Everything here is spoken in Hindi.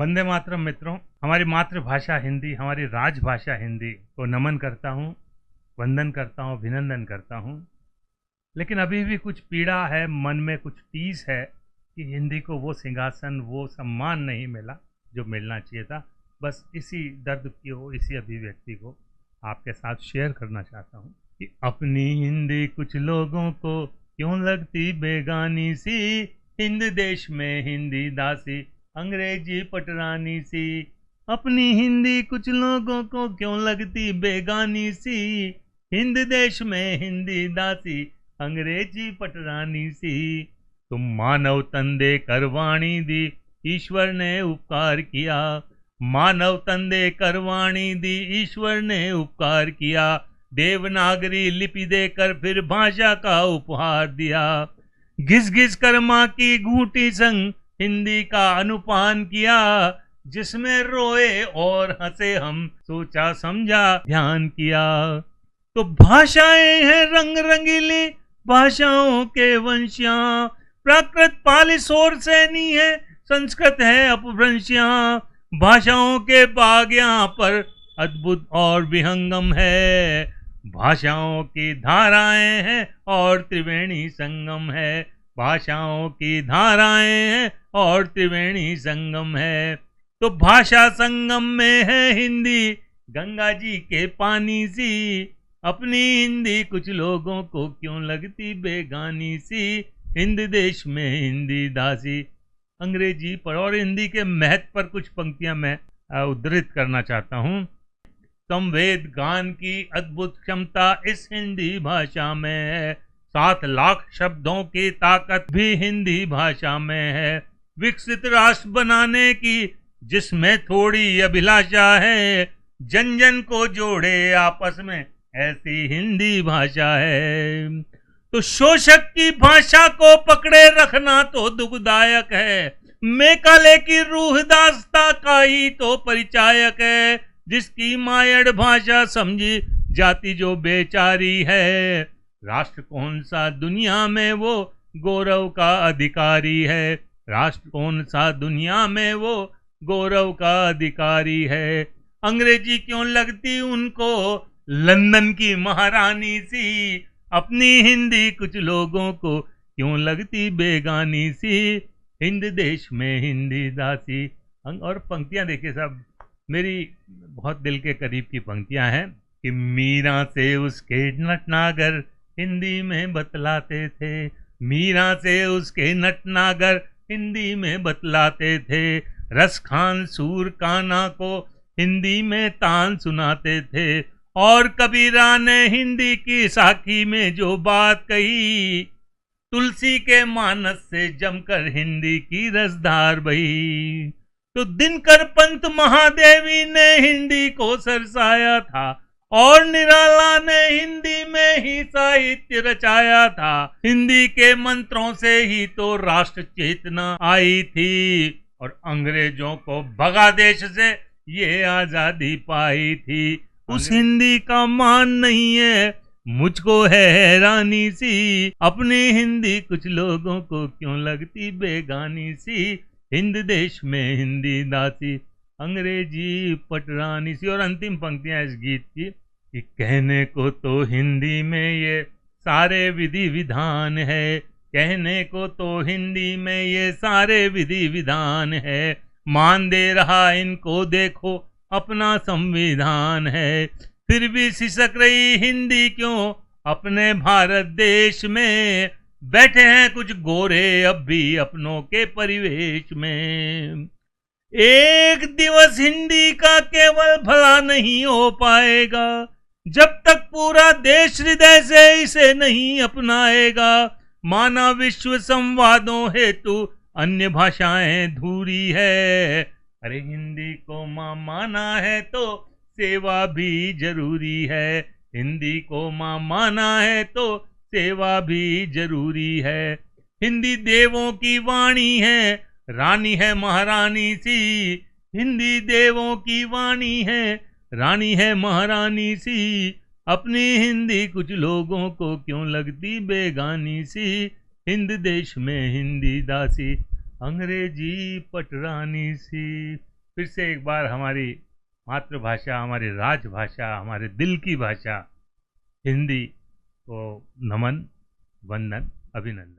वंदे मातरम मित्रों। हमारी मातृभाषा हिंदी, हमारी राजभाषा हिंदी को नमन करता हूँ, वंदन करता हूँ, अभिनंदन करता हूँ। लेकिन अभी भी कुछ पीड़ा है, मन में कुछ टीस है कि हिंदी को वो सिंहासन, वो सम्मान नहीं मिला जो मिलना चाहिए था। बस इसी दर्द को, इसी अभिव्यक्ति को आपके साथ शेयर करना चाहता हूँ कि अपनी हिंदी कुछ लोगों को क्यों लगती बेगानी सी, हिंद देश में हिंदी दासी अंग्रेजी पटरानी सी। अपनी हिंदी कुछ लोगों को क्यों लगती बेगानी सी, हिंद देश में हिंदी दासी अंग्रेजी पटरानी सी। तुम मानव तन दे कर वाणी दी, ईश्वर ने उपकार किया। मानव तन दे कर वाणी दी, ईश्वर ने उपकार किया। देवनागरी लिपि देकर फिर भाषा का उपहार दिया। घिस घिस कर माँ की घूंटी संग हिंदी का अनुपान किया। जिसमें रोए और हंसे हम, सोचा समझा ध्यान किया। तो भाषाएं हैं रंग रंगीली, भाषाओं के वंशिया। प्राकृत पाली शोर सैनी है, संस्कृत है अपभ्रंशिया। भाषाओं के बाग यहाँ पर अद्भुत और विहंगम है। भाषाओं की धाराएं हैं और त्रिवेणी संगम है। भाषाओं की धाराएं हैं और त्रिवेणी संगम है। तो भाषा संगम में है हिंदी, गंगा जी के पानी सी। अपनी हिंदी कुछ लोगों को क्यों लगती बेगानी सी, हिंद देश में हिंदी दासी अंग्रेजी पर। और हिंदी के महत्व पर कुछ पंक्तियां मैं उद्धृत करना चाहता हूँ। संवेद गान की अद्भुत क्षमता इस हिंदी भाषा में है। 7 लाख शब्दों की ताकत भी हिंदी भाषा में है। विकसित राष्ट्र बनाने की जिसमें थोड़ी अभिलाषा है, जन जन को जोड़े आपस में ऐसी हिंदी भाषा है। तो शोषक की भाषा को पकड़े रखना तो दुखदायक है। मेकाले की रूह दास्ता का ही तो परिचायक है। जिसकी मायड़ भाषा समझी जाति जो बेचारी है। राष्ट्र कौन सा दुनिया में वो गौरव का अधिकारी है। राष्ट्र कौन सा दुनिया में वो गौरव का अधिकारी है। अंग्रेजी क्यों लगती उनको लंदन की महारानी सी। अपनी हिंदी कुछ लोगों को क्यों लगती बेगानी सी, हिंद देश में हिंदी दासी। और पंक्तियां देखिए साहब, मेरी बहुत दिल के करीब की पंक्तियां हैं कि मीरा से उसके नटनागर हिंदी में बतलाते थे। मीरा से उसके नटनागर हिंदी में बतलाते थे। रसखान सूर कान्हा को हिंदी में तान सुनाते थे। और कबीरा ने हिंदी की साखी में जो बात कही, तुलसी के मानस से जमकर हिंदी की रसधार बही। तो दिनकर पंत महादेवी ने हिंदी को सरसाया था। और निराला ने हिंदी में ही साहित्य रचाया था। हिंदी के मंत्रों से ही तो राष्ट्र चेतना आई थी। और अंग्रेजों को भगा देश से ये आजादी पाई थी। उस हिंदी का मान नहीं है, मुझको है हैरानी सी। अपनी हिंदी कुछ लोगों को क्यों लगती बेगानी सी, हिंद देश में हिंदी दासी अंग्रेजी पटरानी सी। और अंतिम पंक्तियां इस गीत की कि कहने को तो हिंदी में ये सारे विधि विधान है। कहने को तो हिंदी में ये सारे विधि विधान है। मान दे रहा इनको देखो अपना संविधान है। फिर भी सिसक रही हिंदी क्यों अपने भारत देश में। बैठे हैं कुछ गोरे अब भी अपनों के परिवेश में। एक दिवस हिंदी का केवल भला नहीं हो पाएगा, जब तक पूरा देश हृदय से इसे नहीं अपनाएगा। माना विश्व संवादों हेतु अन्य भाषाएं धूरी है। अरे हिंदी को मां माना है तो सेवा भी जरूरी है। हिंदी को मां माना है तो सेवा भी जरूरी है। हिंदी देवों की वाणी है, रानी है महारानी सी। हिंदी देवों की वाणी है, रानी है महारानी सी। अपनी हिंदी कुछ लोगों को क्यों लगती बेगानी सी, हिंद देश में हिंदी दासी अंग्रेजी पटरानी सी। फिर से एक बार हमारी मातृभाषा, हमारी राजभाषा, हमारे दिल की भाषा हिंदी को नमन, वंदन, अभिनंदन।